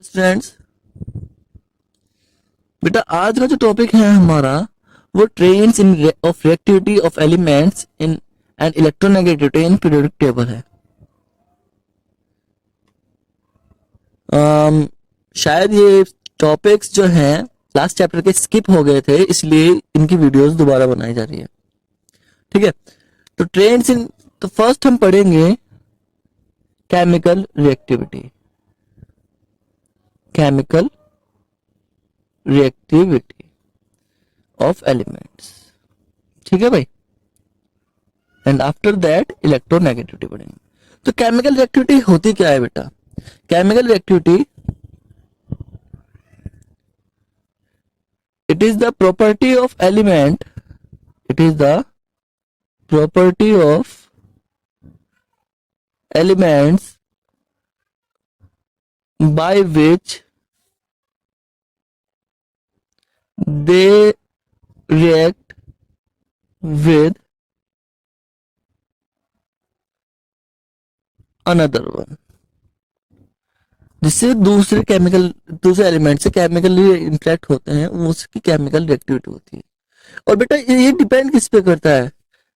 Students, बेटा आज का जो टॉपिक है हमारा वो trains in of reactivity of elements in and electronegativity in periodic table है। शायद ये टॉपिक्स जो हैं लास्ट चैप्टर के स्किप हो गए थे, इसलिए इनकी वीडियोस दोबारा बनाई जा रही है। ठीक है, तो ट्रेन्स इन, तो फर्स्ट हम पढ़ेंगे chemical reactivity. Chemical reactivity of elements, ठीक है भाई। एंड आफ्टर दैट इलेक्ट्रोनेगेटिविटी पढ़ेंगे। तो केमिकल रिएक्टिविटी होती क्या है बेटा? Chemical reactivity, it is the property of element, it is the property of elements by which they react with another one, जिससे दूसरे एलिमेंट से केमिकली इंटरेक्ट होते हैं, वो उसकी केमिकल रिएक्टिविटी होती है। और बेटा ये डिपेंड किस पे करता है?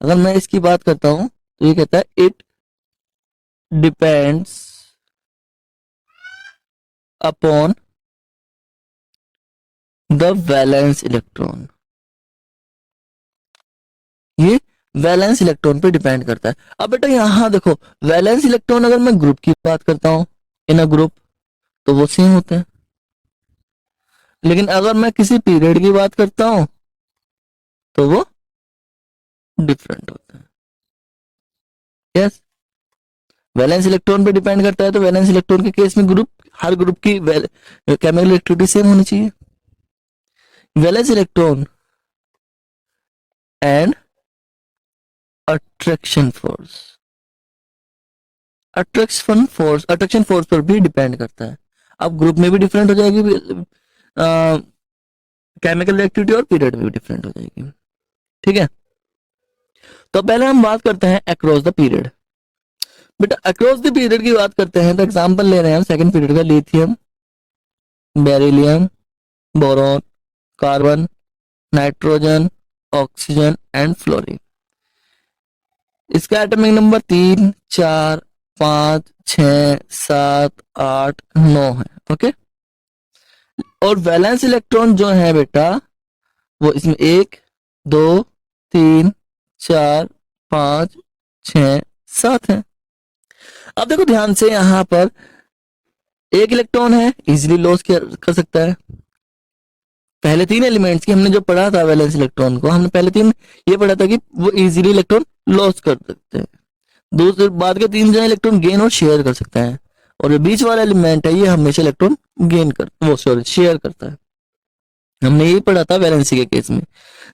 अगर मैं इसकी बात करता हूं तो ये कहता है it depends upon the valence electron. ये वैलेंस इलेक्ट्रॉन पे डिपेंड करता है। अब बेटा यहां देखो, वैलेंस इलेक्ट्रॉन अगर मैं ग्रुप की बात करता हूं इन अ ग्रुप तो वो सेम होते हैं, लेकिन अगर मैं किसी पीरियड की बात करता हूं तो वो डिफरेंट होते हैं। यस, वैलेंस इलेक्ट्रॉन पे डिपेंड करता है, तो वैलेंस इलेक्ट्रॉन के केस में हर ग्रुप की केमिकल एक्टिविटी सेम होनी चाहिए। Valence electron and attraction force, attraction force पर भी डिपेंड करता है। अब ग्रुप में भी डिफरेंट हो जाएगी केमिकल रिएक्टिविटी, और पीरियड में भी डिफरेंट हो जाएगी। ठीक है, तो पहले हम बात करते हैं अक्रॉस द पीरियड। बेटा अक्रॉस द पीरियड की बात करते हैं तो एग्जांपल ले रहे हैं हम सेकंड पीरियड का, lithium, beryllium, boron, carbon, nitrogen, oxygen and fluorine. इसका एटॉमिक नंबर 3, 4, 5, 6, 7, 8, 9 है। ओके, और वैलेंस इलेक्ट्रॉन जो है बेटा वो इसमें 1, 2, 3, 4, 5, 6, 7 है। अब देखो ध्यान से, यहां पर एक इलेक्ट्रॉन है, इजिली लॉस कर सकता है। पहले 3 एलिमेंट्स की हमने जो पढ़ा था वैलेंस इलेक्ट्रॉन को, हमने पहले 3 ये पढ़ा था कि वो इजीली इलेक्ट्रॉन लॉस कर सकते हैं। दूसरे बाद के 3 जो इलेक्ट्रॉन गेन और शेयर कर सकता है, और जो बीच वाला एलिमेंट है ये हमेशा इलेक्ट्रॉन शेयर करता है। हमने यही पढ़ा था वैलेंसी के केस में।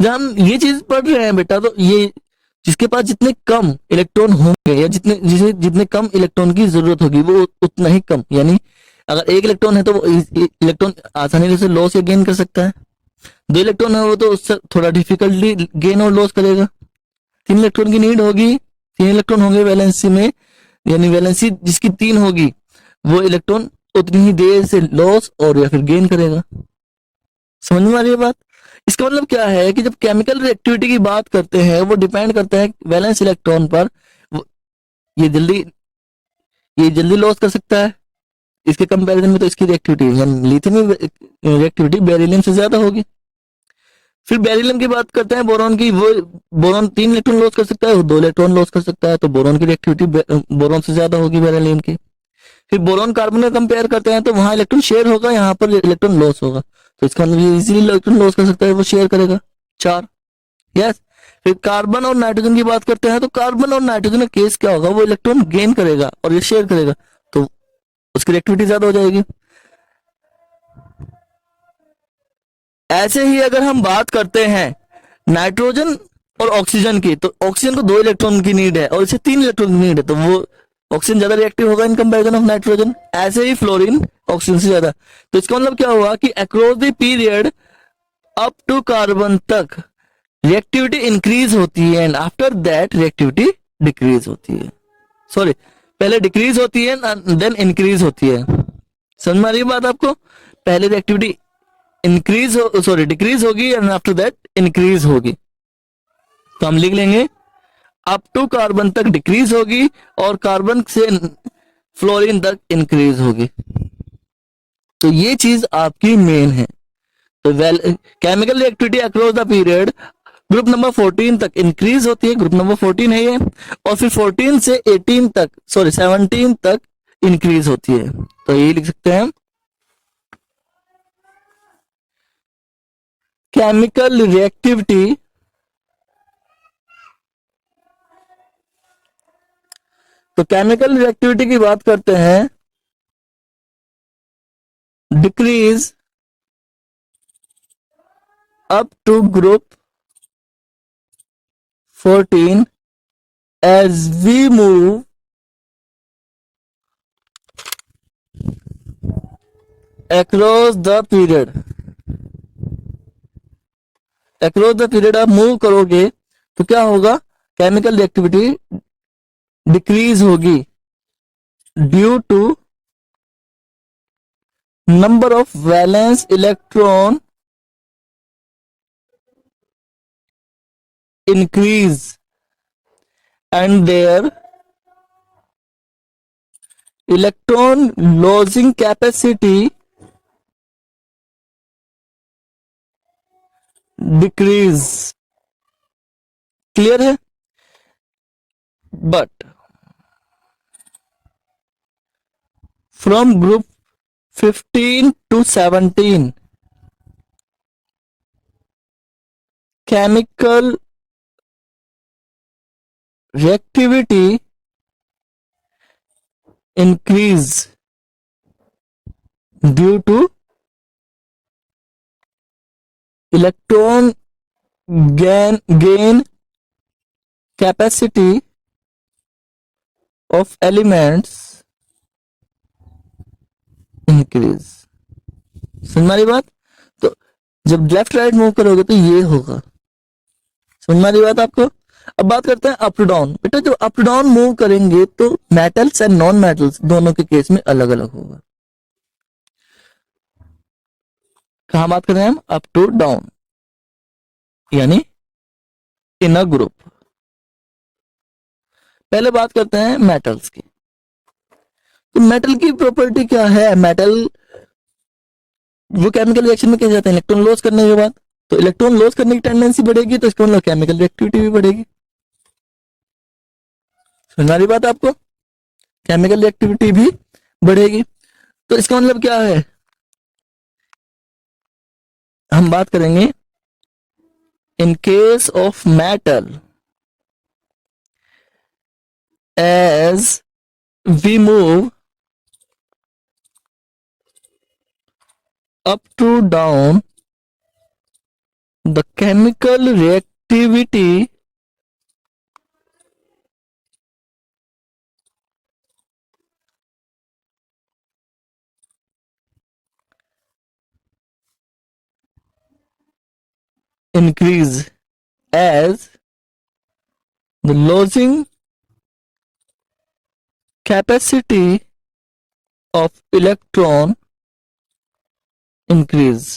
जब हम ये चीज पढ़ रहे हैं बेटा, तो ये जिसके पास जितने कम इलेक्ट्रॉन होंगे या जितने कम इलेक्ट्रॉन की जरूरत होगी वो उतना ही कम, यानी अगर 1 इलेक्ट्रॉन है तो वो इलेक्ट्रॉन आसानी से लॉस या गेन कर सकता है। 2 इलेक्ट्रॉन है वो तो उससे थोड़ा डिफिकल्टली गेन और लॉस करेगा। 3 इलेक्ट्रॉन की नीड होगी, 3 इलेक्ट्रॉन होंगे वैलेंसी में, यानी वैलेंसी जिसकी 3 होगी वो इलेक्ट्रॉन उतनी ही देर से लॉस और या फिर गेन करेगा। समझ में आ रही है बात? इसका मतलब क्या है कि जब केमिकल रिएक्टिविटी की बात करते हैं वो डिपेंड करता है वैलेंस इलेक्ट्रॉन पर। ये जल्दी लॉस कर सकता है, इसके कंपैरिजन में तो इसकी रिएक्टिविटी यानी लिथियम में रिएक्टिविटी बेरिलियम से ज्यादा होगी। फिर बेरिलियम की बात करते हैं बोरॉन की, वो बोरॉन 3 इलेक्ट्रॉन लॉस कर सकता है, वो 2 इलेक्ट्रॉन लॉस कर सकता है, तो बोरॉन की रिएक्टिविटी बोरॉन से ज्यादा होगी बेरिलियम की। फिर बोरॉन कार्बन में कंपेयर करते हैं तो वहां इलेक्ट्रॉन शेयर होगा, यहाँ पर इलेक्ट्रॉन लॉस होगा, तो इसका मतलब ये इजीली इलेक्ट्रॉन लॉस कर सकता है, वो शेयर करेगा 4। यस, फिर कार्बन और नाइट्रोजन की बात करते हैं तो कार्बन और नाइट्रोजन का केस क्या होगा, वो इलेक्ट्रॉन गेन करेगा और ये शेयर करेगा, तो उसकी रिएक्टिविटी ज्यादा हो जाएगी। ऐसे ही अगर हम बात करते हैं नाइट्रोजन और ऑक्सीजन की, तो ऑक्सीजन को 2 इलेक्ट्रॉन की नीड है और इसे 3 इलेक्ट्रॉन की नीड है, तो वो ऑक्सीजन ज्यादा रिएक्टिव होगा इन कंपैरिजन ऑफ नाइट्रोजन। ऐसे ही फ्लोरीन ऑक्सीजन से ज्यादा। तो इसका मतलब क्या हुआ कि across the period up to carbon तक रिएक्टिविटी इंक्रीज होती है and after that reactivity decrease होती है। सॉरी, पहले डिक्रीज होती है देन इंक्रीज होती है। समझ में आ रही है बात आपको? पहले रिएक्टिविटी इंक्रीज हो, सॉरी डिक्रीज होगी एंड आफ्टर दैट इंक्रीज होगी। तो हम लिख लेंगे अप टू कार्बन तक डिक्रीज होगी और कार्बन से फ्लोरीन तक इंक्रीज होगी। तो ये चीज आपकी मेन है। तो well chemical reactivity across the period group number 14 तक इंक्रीज होती है, ग्रुप नंबर 14 है ये, और फिर 14 से 18 तक, सॉरी 17 तक इंक्रीज होती है। तो ये लिख सकते हैं हम केमिकल रिएक्टिविटी तो केमिकल रिएक्टिविटी की बात करते हैं decrease up to group 14 as we move across the period। across the period आप मूव करोगे तो क्या होगा, केमिकल रिएक्टिविटी डिक्रीज होगी due to number of valence electron increase and their electron losing capacity decrease। Clear है? But from group 15 to 17 chemical reactivity increase due to electron gain capacity of elements increase। समझ में आ रही बात? तो जब left right move करोगे तो ये होगा। समझ में आ रही बात आपको? अब बात करते हैं अप टू डाउन। बेटा जब अप टू डाउन मूव करेंगे तो मेटल्स एंड नॉन मेटल्स दोनों के केस में अलग अलग होगा। कहां बात कर रहे हैं हम? अप टू डाउन यानी इन अ ग्रुप। पहले बात करते हैं मेटल्स की। तो मेटल की प्रॉपर्टी क्या है? मेटल वो केमिकल रिएक्शन में क्या जाते हैं इलेक्ट्रॉन लॉस करने के बाद, तो इलेक्ट्रॉन लॉस करने की टेंडेंसी बढ़ेगी तो इसका मतलब केमिकल रिएक्टिविटी भी बढ़ेगी। समझ आ रही बात आपको? केमिकल रिएक्टिविटी भी बढ़ेगी। तो इसका मतलब क्या है? हम बात करेंगे in case of metal as we move up to down the chemical reactivity increase as the losing capacity of electron increase।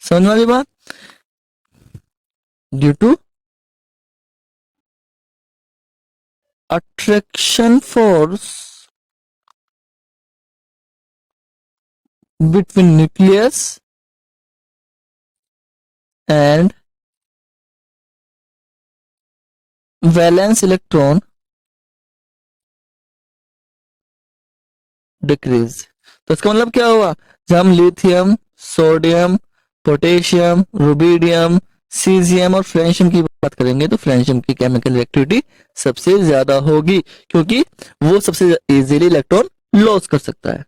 समझ वाली बात? Due to attraction force between nucleus and valence electron decrease. तो इसका मतलब क्या हुआ? जब हम lithium, sodium, potassium, rubidium, caesium और फ्रेंशियम की बात करेंगे तो फ्रेंशियम की केमिकल रिएक्टिविटी सबसे ज्यादा होगी क्योंकि वो सबसे इजीली इलेक्ट्रॉन लॉस कर सकता है।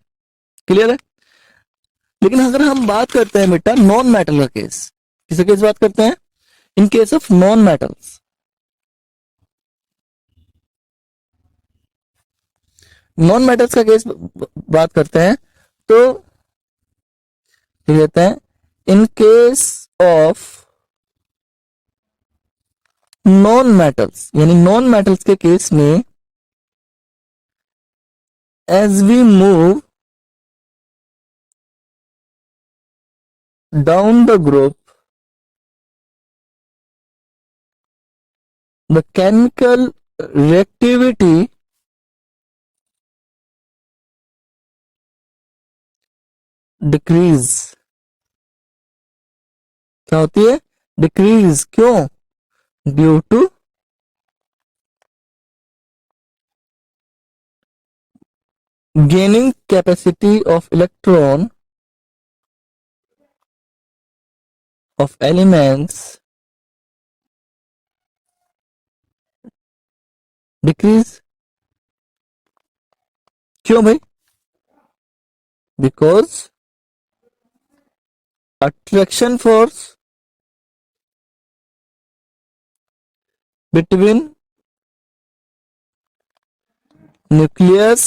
क्लियर है? लेकिन अगर हम बात करते हैं बेटा नॉन मेटल का केस, किसका केस बात करते हैं? इन case of non metals, non metals का केस बात करते हैं तो कहते हैं इन केस ऑफ नॉन मेटल्स, यानी नॉन मेटल्स के केस में as we move down the group, the chemical reactivity decrease. क्या होती है? डिक्रीज. क्यों? Due to gaining capacity of electron of elements decrease. क्यों भाई? Because attraction force between nucleus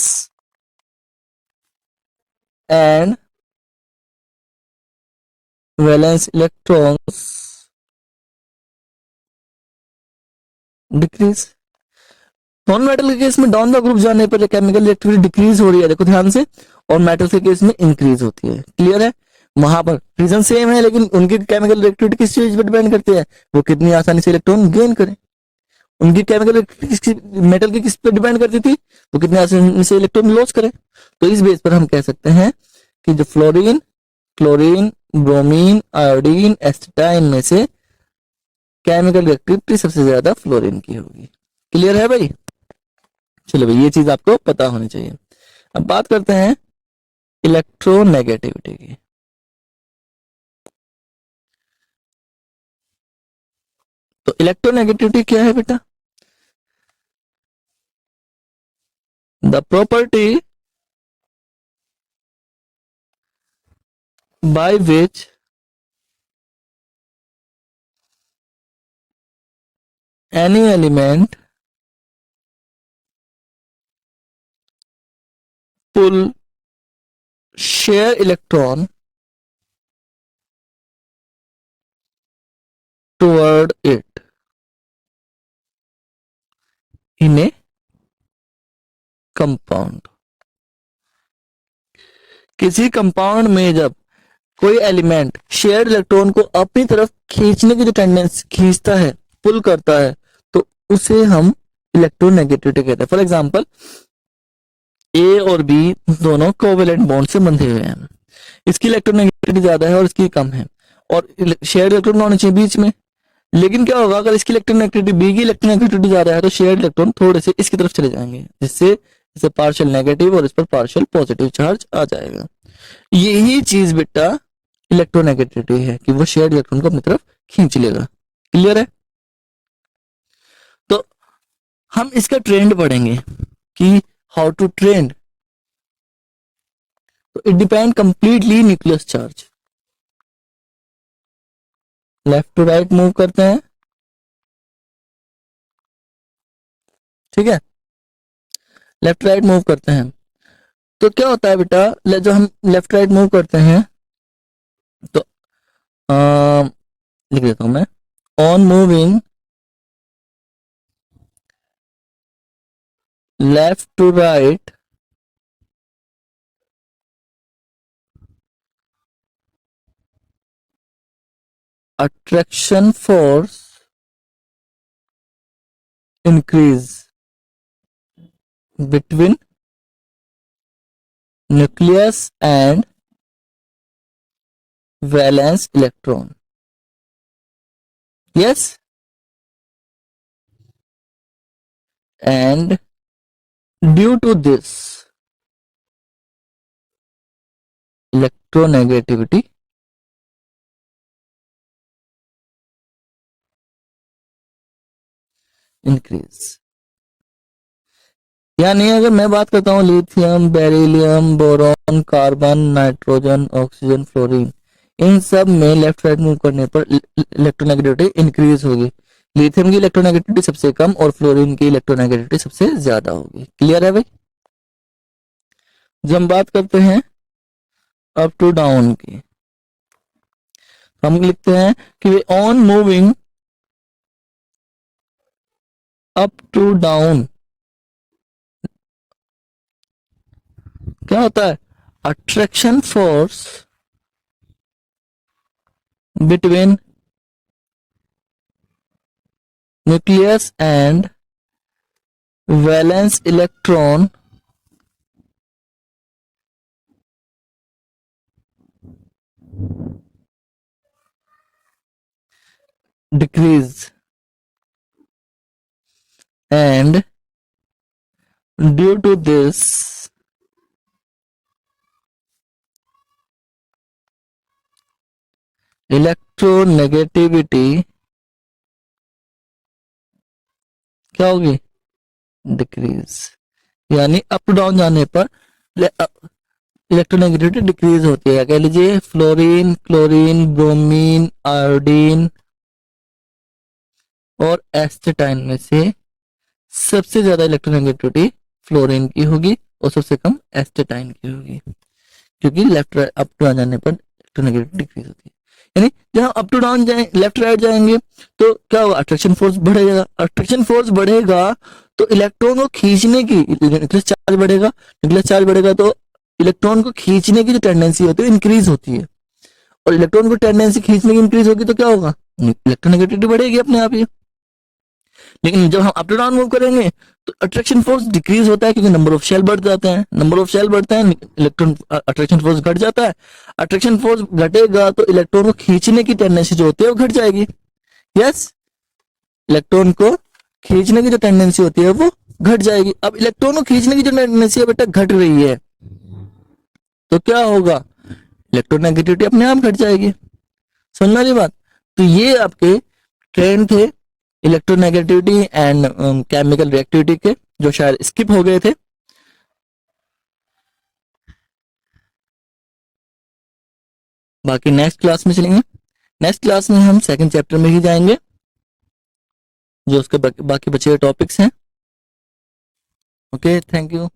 and valence electrons decrease. Non metal के case में down the group जाने पर केमिकल एक्टिविटी डिक्रीज हो रही है, देखो ध्यान से, और मेटल के केस में इंक्रीज होती है. क्लियर है? वहां पर रीजन सेम है, लेकिन उनकी केमिकल एक्टिविटी किस चीज पर डिपेंड करती है? वो कितनी आसानी से इलेक्ट्रॉन गेन करें. उनकी केमिकल मेटल की किस पर डिपेंड करती थी? वो कितने आसानी से इलेक्ट्रॉन लॉस करें. तो इस बेस पर हम कह सकते हैं कि जो फ्लोरीन, क्लोरीन, ब्रोमीन, आयोडीन, एसिटाइन में से केमिकल एक्टिविटी सबसे ज्यादा फ्लोरीन की होगी. क्लियर है भाई? चलो भाई, ये चीज आपको पता होनी चाहिए. अब बात करते हैं इलेक्ट्रोनेगेटिविटी की. तो इलेक्ट्रोनेगेटिविटी क्या है बेटा? The property by which any element pull share electron toward it in a compound. किसी कंपाउंड में जब कोई एलिमेंट शेयर इलेक्ट्रॉन को अपनी तरफ खींचने की जो टेंडेंसी, खींचता है, पुल करता है, तो उसे हम इलेक्ट्रोनेगेटिविटी कहते हैं. फॉर एग्जांपल, ए और बी दोनों कोवेलेंट बॉन्ड से बंधे हुए हैं. इसकी इलेक्ट्रोनेगेटिविटी ज्यादा है और इसकी कम है, और शेयर इलेक्ट्रॉन होने चाहिए बीच में. लेकिन क्या होगा, अगर इसकी इलेक्ट्रोनेगेटिविटी, बी की इलेक्ट्रोनेगेटिविटी ज्यादा है, तो शेयर इलेक्ट्रॉन थोड़े से इसकी तरफ चले जाएंगे, जिससे इसे पार्शियल नेगेटिव और इस पर पार्शियल पॉजिटिव चार्ज आ जाएगा. यही चीज बेटा इलेक्ट्रोनेगेटिविटी है, कि वो शेयर इलेक्ट्रॉन को अपनी तरफ खींच लेगा. क्लियर है? तो हम इसका ट्रेंड पढ़ेंगे कि हाउ टू ट्रेंड. तो it depend completely nucleus charge. Left to right move करते हैं, ठीक है, लेफ्ट राइट मूव करते हैं. तो क्या होता है बेटा, जो हम लेफ्ट राइट मूव करते हैं, तो लिख देता हूं मैं, on moving left to right, attraction force increase between nucleus and valence electron. Yes, and due to this electronegativity increase. यानी अगर मैं बात करता हूँ lithium, beryllium, boron, carbon, nitrogen, oxygen, fluorine, इन सब में लेफ्ट राइट मूव करने पर इलेक्ट्रोनेगेटिविटी इंक्रीज होगी. लिथियम की इलेक्ट्रोनेगेटिविटी सबसे कम और फ्लोरीन की इलेक्ट्रोनेगेटिविटी सबसे ज्यादा होगी. क्लियर है भाई? जब हम बात करते हैं अप टू डाउन की, हम लिखते हैं कि on moving up to down क्या होता है? Attraction force between nucleus and valence electron decrease, and due to this electronegativity क्या होगी? डिक्रीज। यानी अप डाउन जाने पर इलेक्ट्रोनेगेटिविटी डिक्रीज होती है। कह लीजिए फ्लोरीन, क्लोरीन, ब्रोमीन, आयोडीन और एस्टेटाइन में से सबसे ज्यादा इलेक्ट्रोनेगेटिविटी फ्लोरीन की होगी और सबसे कम एस्टेटाइन की होगी, क्योंकि left right up to down जाने पर इलेक्ट्रोनेगेटिविटी डिक्रीज होती है। यानी जब हम अप टू डाउन जाए, लेफ्ट राइट जाएंगे तो क्या होगा? अट्रैक्शन फोर्स बढ़ेगा। अट्रैक्शन फोर्स बढ़ेगा तो इलेक्ट्रॉन को खींचने की न्यूक्लियस चार्ज बढ़ेगा। न्यूक्लियस चार्ज बढ़ेगा तो इलेक्ट्रॉन को खींचने की जो टेंडेंसी होती है इंक्रीज होती है, और इलेक्ट्रॉन को टेंडेंसी खींचने की इंक्रीज होगी तो क्या होगा? इलेक्ट्रोनेगेटिविटी बढ़ेगी अपने आप ही। लेकिन जब हम अप टू डाउन मूव करेंगे तो अट्रैक्शन फोर्स डिक्रीज होता है, क्योंकि नंबर ऑफ शेल बढ़ जाते हैं। नंबर ऑफ शेल बढ़ते हैं, इलेक्ट्रॉन अट्रैक्शन फोर्स घट जाता है। अट्रैक्शन फोर्स घटेगा तो इलेक्ट्रॉन को खींचने की टेंडेंसी जो होती है वो घट जाएगी। यस, इलेक्ट्रॉन को खींचने की जो टेंडेंसी होती है वो घट जाएगी। अब इलेक्ट्रॉन को खींचने की जो टेंडेंसी है बेटा घट रही है तो क्या होगा? इलेक्ट्रोनेगेटिविटी अपने आप घट जाएगी। समझ वाली बात? तो ये आपके ट्रेंड थे इलेक्ट्रोनेगेटिविटी एंड केमिकल रिएक्टिविटी के, जो शायद स्किप हो गए थे। बाकी नेक्स्ट क्लास में चलेंगे। नेक्स्ट क्लास में हम सेकंड चैप्टर में ही जाएंगे, जो उसके बाकी बचे हुए टॉपिक्स हैं। Okay, thank you.